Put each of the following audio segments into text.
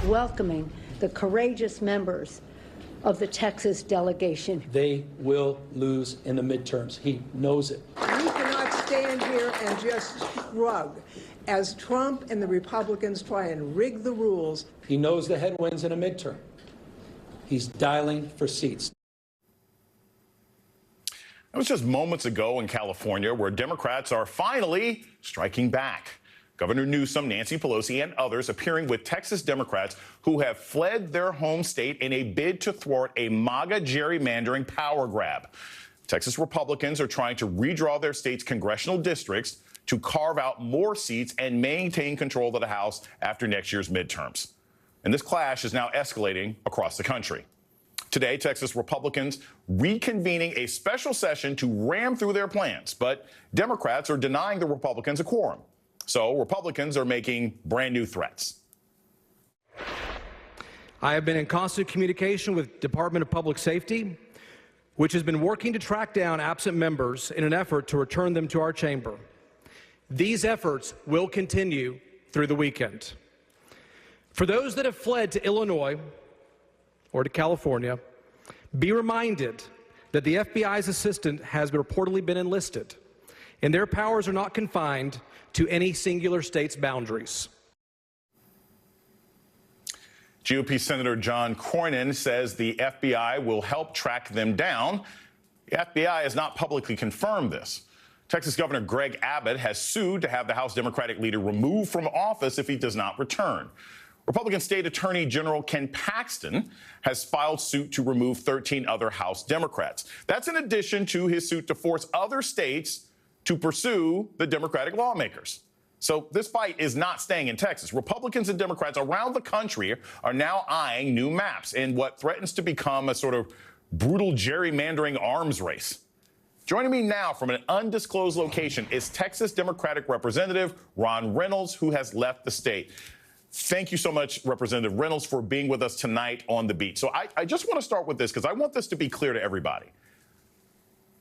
welcoming the courageous members of the Texas delegation. They will lose in the midterms. He knows it. We cannot stand here and just shrug as Trump and the Republicans try and rig the rules. He knows the headwinds in a midterm. He's dialing for seats. It was just moments ago in California where Democrats are finally striking back. Governor Newsom, Nancy Pelosi, and others appearing with Texas Democrats who have fled their home state in a bid to thwart a MAGA gerrymandering power grab. Texas Republicans are trying to redraw their state's congressional districts to carve out more seats and maintain control of the House after next year's midterms. And this clash is now escalating across the country. Today, Texas Republicans reconvening a special session to ram through their plans, but Democrats are denying the Republicans a quorum. So Republicans are making brand new threats. I have been in constant communication with Department of Public Safety, which has been working to track down absent members in an effort to return them to our chamber. These efforts will continue through the weekend. For those that have fled to Illinois or to California, be reminded that the FBI's assistant has reportedly been enlisted, and their powers are not confined to any singular state's boundaries. GOP Senator John Cornyn says the FBI will help track them down. The FBI has not publicly confirmed this. Texas Governor Greg Abbott has sued to have the House Democratic leader removed from office if he does not return. Republican State Attorney General Ken Paxton has filed suit to remove 13 other House Democrats. That's in addition to his suit to force other states to pursue the Democratic lawmakers. So this fight is not staying in Texas. Republicans and Democrats around the country are now eyeing new maps in what threatens to become a sort of brutal gerrymandering arms race. Joining me now from an undisclosed location is Texas Democratic Representative Ron Reynolds, who has left the state. Thank you so much, Representative Reynolds, for being with us tonight on The Beat. So I just want to start with this because I want this to be clear to everybody.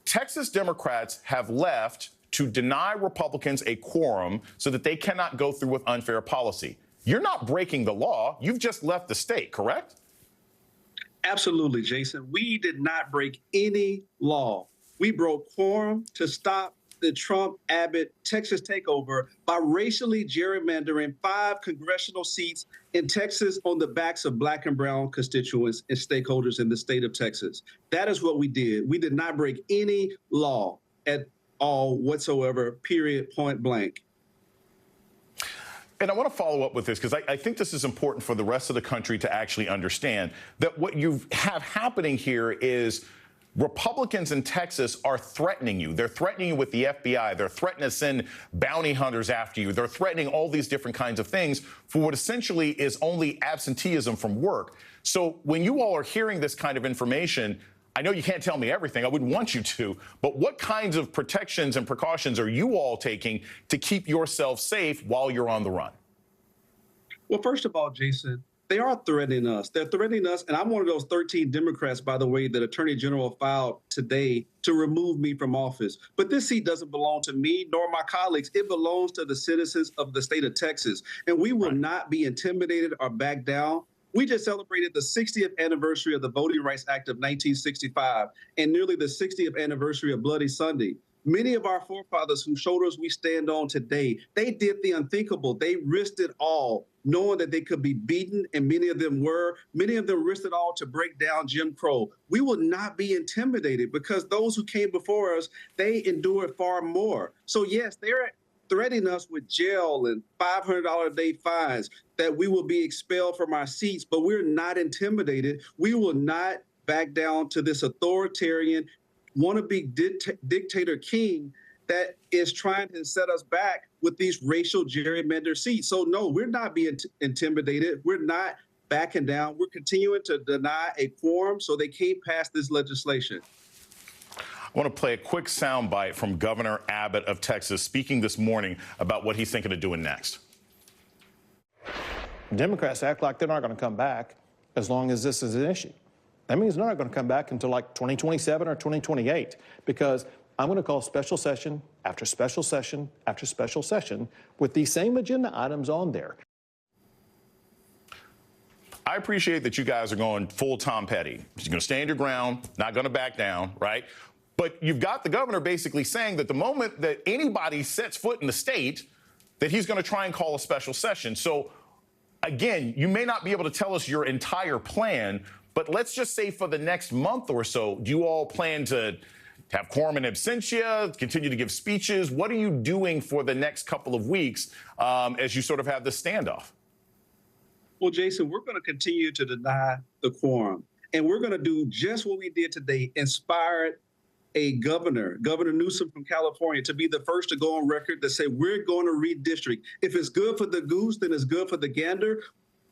Texas Democrats have left to deny Republicans a quorum so that they cannot go through with unfair policy. You're not breaking the law. You've just left the state, correct? Absolutely, Jason. We did not break any law. We broke quorum to stop the Trump-Abbott Texas takeover by racially gerrymandering 5 congressional seats in Texas on the backs of Black and brown constituents and stakeholders in the state of Texas. That is what we did. We did not break any law at all whatsoever, period, point blank. And I want to follow up with this because I think this is important for the rest of the country to actually understand that what you have happening here is Republicans in Texas are threatening you. They're threatening you with the FBI. They're threatening to send bounty hunters after you. They're threatening all these different kinds of things for what essentially is only absenteeism from work. So when you all are hearing this kind of information, I know you can't tell me everything. I wouldn't want you to. But what kinds of protections and precautions are you all taking to keep yourself safe while you're on the run? Well, first of all, Jason, they are threatening us. They're threatening us, and I'm one of those 13 Democrats, by the way, that Attorney General filed today to remove me from office. But this seat doesn't belong to me nor my colleagues. It belongs to the citizens of the state of Texas, and we will not be intimidated or back down. We just celebrated the 60th anniversary of the Voting Rights Act of 1965 and nearly the 60th anniversary of Bloody Sunday. Many of our forefathers whose shoulders we stand on today, they did the unthinkable. They risked it all, knowing that they could be beaten, and many of them were. Many of them risked it all to break down Jim Crow. We will not be intimidated because those who came before us, they endured far more. So yes, they're threatening us with jail and $500 a day fines, that we will be expelled from our seats, but we're not intimidated. We will not back down to this authoritarian, wannabe dictator king that is trying to set us back with these racial gerrymander seats. So no, we're not being intimidated. We're not backing down. We're continuing to deny a quorum so they can't pass this legislation. I want to play a quick soundbite from Governor Abbott of Texas speaking this morning about what he's thinking of doing next. Democrats act like they're not going to come back as long as this is an issue. That means they're not going to come back until like 2027 or 2028, because I'm going to call special session after special session after special session with these same agenda items on there. I appreciate that you guys are going full Tom Petty. You're going to stand your ground, not going to back down, right? But you've got the governor basically saying that the moment that anybody sets foot in the state, that he's going to try and call a special session. So, again, you may not be able to tell us your entire plan, but let's just say for the next month or so, do you all plan to have quorum in absentia, continue to give speeches? What are you doing for the next couple of weeks as you sort of have this standoff? Well, Jason, we're going to continue to deny the quorum. And we're going to do just what we did today, inspired a Governor Newsom from California, to be the first to go on record to say we're going to redistrict. If it's good for the goose, then it's good for the gander.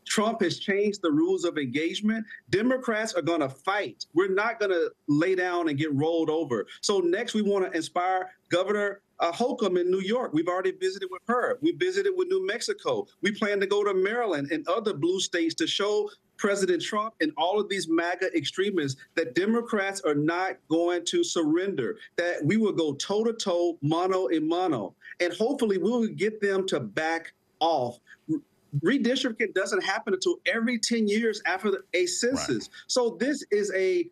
Trump has changed the rules of engagement. Democrats are going to fight. We're not going to lay down and get rolled over. So next, we want to inspire Governor Holcomb in New York. We've already visited with her. We visited with New Mexico. We plan to go to Maryland and other blue states to show President Trump and all of these MAGA extremists that Democrats are not going to surrender, that we will go toe-to-toe, mano a mano. And hopefully we will get them to back off. Redistricting doesn't happen until every 10 years after a census. Right. So this is a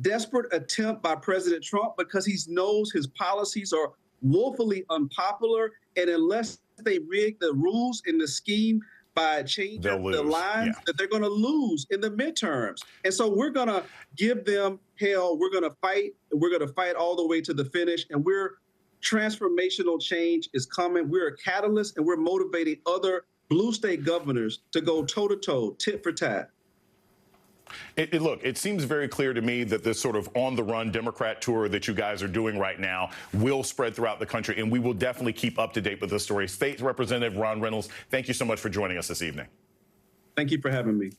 desperate attempt by President Trump because he knows his policies are woefully unpopular. And unless they rig the rules in the scheme by changing the lines, that they're going to lose in the midterms. And so we're going to give them hell. We're going to fight. We're going to fight all the way to the finish. And transformational change is coming. We're a catalyst, and we're motivating other blue state governors to go toe-to-toe, tit for tat. Look, it seems very clear to me that this sort of on-the-run Democrat tour that you guys are doing right now will spread throughout the country, and we will definitely keep up to date with this story. State Representative Ron Reynolds, thank you so much for joining us this evening. Thank you for having me.